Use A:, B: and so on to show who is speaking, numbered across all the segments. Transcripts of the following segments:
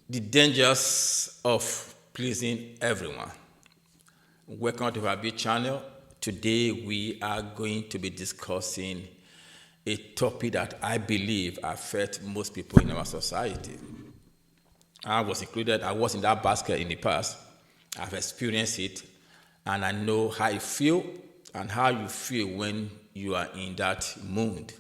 A: The dangers of pleasing everyone. Welcome to our big channel. Today we are going to be discussing a topic that I believe affects most people in our society. I was included, I was in that basket in the past. I've experienced it and I know how I feel and how you feel when you are in that mood.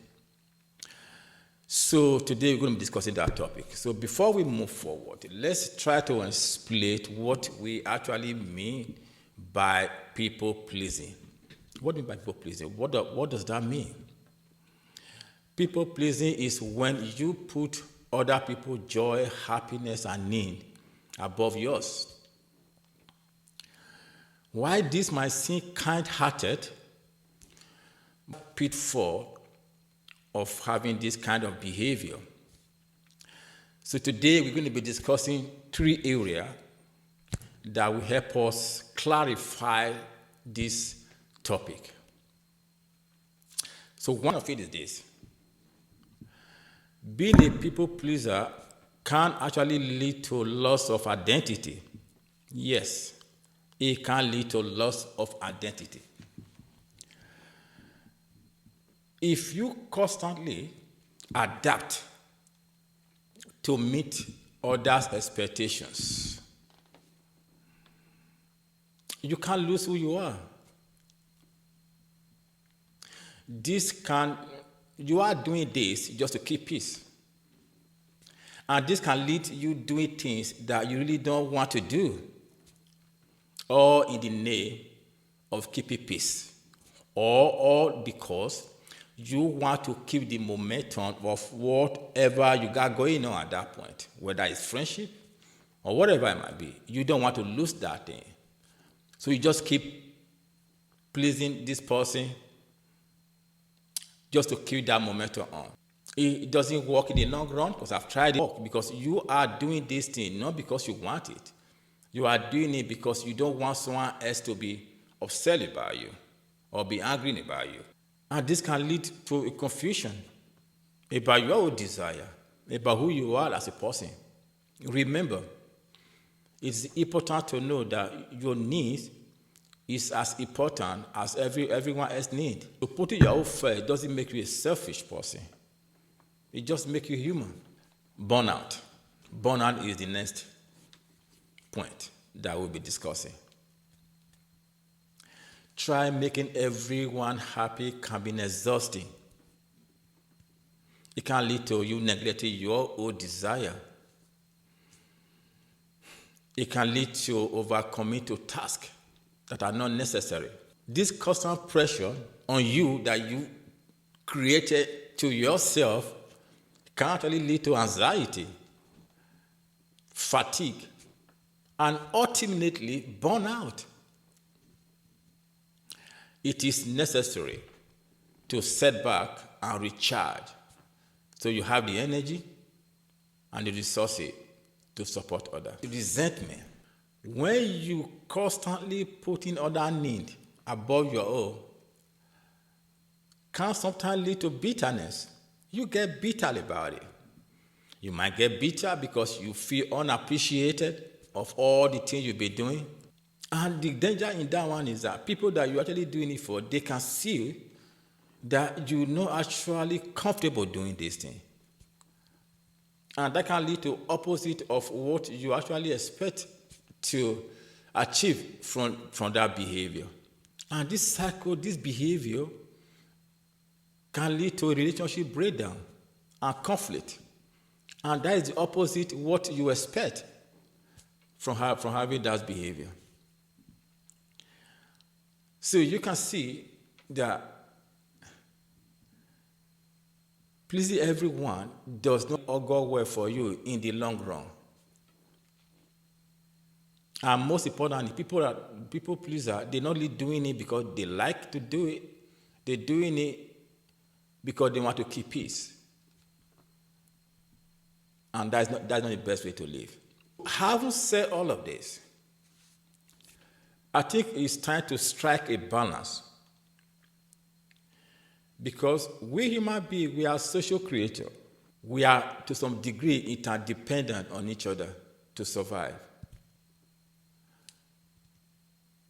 A: So today we're going to be discussing that topic. So before we move forward, let's try to explain what we actually mean by people pleasing. What do you mean by people pleasing? What does that mean? People pleasing is when you put other people's joy, happiness, and need above yours. Why this might seem kind-hearted, pitfall of having this kind of behavior. So today we're going to be discussing 3 areas that will help us clarify this topic. So one of it is this. Being a people pleaser can actually lead to loss of identity. Yes, it can lead to loss of identity. If you constantly adapt to meet others' expectations, you can lose who you are. You are doing this just to keep peace. And this can lead you doing things that you really don't want to do, all in the name of keeping peace, or because you want to keep the momentum of whatever you got going on at that point, whether it's friendship or whatever it might be. You don't want to lose that thing. So you just keep pleasing this person just to keep that momentum on. It doesn't work in the long run because I've tried it. Because you are doing this thing not because you want it. You are doing it because you don't want someone else to be upset about you or be angry about you. And this can lead to a confusion about your own desire, about who you are as a person. Remember, it's important to know that your needs is as important as everyone else's need. So putting your own first doesn't make you a selfish person. It just makes you human. Burnout. Burnout is the next point that we'll be discussing. Try making everyone happy can be exhausting. It can lead to you neglecting your own desire. It can lead to overcommit to tasks that are not necessary. This constant pressure on you that you created to yourself can actually lead to anxiety, fatigue, and ultimately burnout. It is necessary to set back and recharge so you have the energy and the resources to support others. Resentment. When you constantly put in other needs above your own, can sometimes lead to bitterness. You get bitter about it. You might get bitter because you feel unappreciated of all the things you've been doing. And the danger in that one is that people that you're actually doing it for, they can see that you're not actually comfortable doing this thing. And that can lead to opposite of what you actually expect to achieve from that behavior. And this cycle, this behavior can lead to a relationship breakdown and conflict. And that is the opposite what you expect from having that behavior. So you can see that pleasing everyone does not augur well for you in the long run. And most importantly, people pleaser, they're not really doing it because they like to do it. They're doing it because they want to keep peace. And that's not the best way to live. Having said all of this, I think it's time to strike a balance. Because we human beings, we are social creatures. We are, to some degree, interdependent on each other. to survive.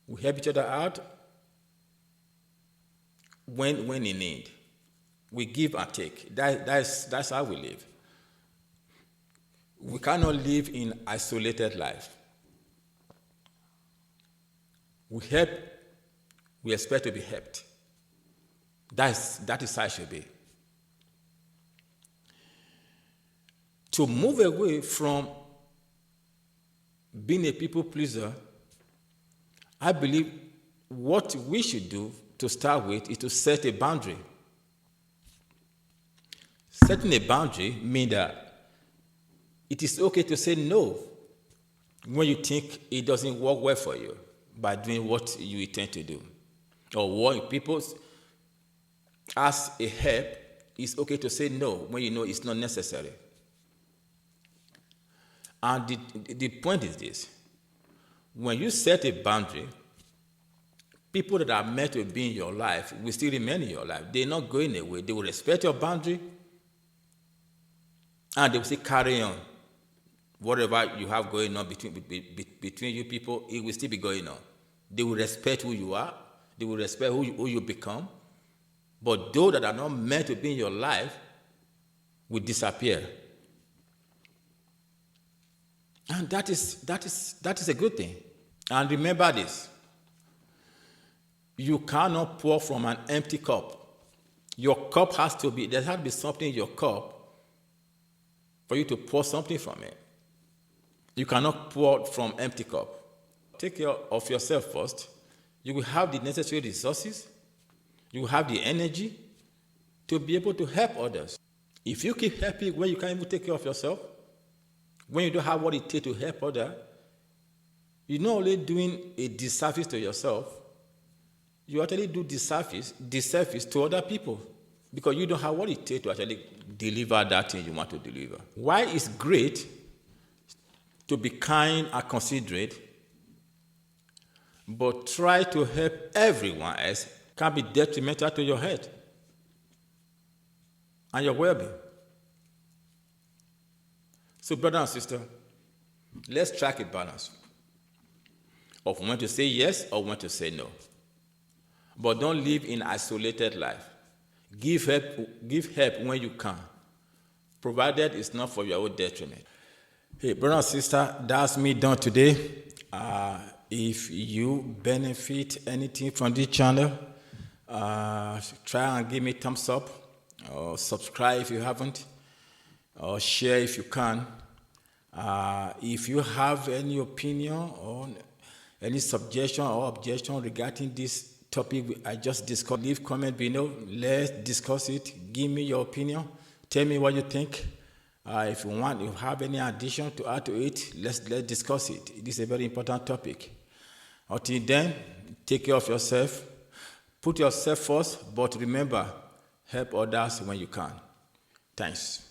A: We help each other out when in need. We give and take. That's how we live. We cannot live in isolated life. We help, we expect to be helped. That is how it should be. To move away from being a people pleaser, I believe what we should do to start with is to set a boundary. Setting a boundary means that it is okay to say no when you think it doesn't work well for you by doing what you intend to do. Or when people ask a help, it's okay to say no when you know it's not necessary. And the point is this. When you set a boundary, people that are meant to be in your life will still remain in your life. They're not going away. They will respect your boundary, and they will still carry on. Whatever you have going on between you people, it will still be going on. They will respect who you are. They will respect who you become. But those that are not meant to be in your life will disappear. And that is a good thing. And remember this. You cannot pour from an empty cup. Your cup there has to be something in your cup for you to pour something from it. You cannot pour from empty cup. Take care of yourself first. You will have the necessary resources. You will have the energy to be able to help others. If you keep helping when you can't even take care of yourself, when you don't have what it takes to help others, you're not only doing a disservice to yourself, you actually do disservice to other people because you don't have what it takes to actually deliver that thing you want to deliver. Why it's great to be kind and considerate, but try to help everyone else can be detrimental to your health and your well-being. So, brother and sister, let's strike a balance of when to say yes or when to say no. But don't live in isolated life. Give help when you can, provided it's not for your own detriment. Hey, brother and sister, that's me done today. If you benefit anything from this channel, try and give me a thumbs up, or subscribe if you haven't, or share if you can. If you have any opinion or any suggestion or objection regarding this topic I just discussed, leave comment below. Let's discuss it. Give me your opinion. Tell me what you think. If you have any addition to add to it, let's discuss it. This is a very important topic. Until then, take care of yourself. Put yourself first, but remember, help others when you can. Thanks.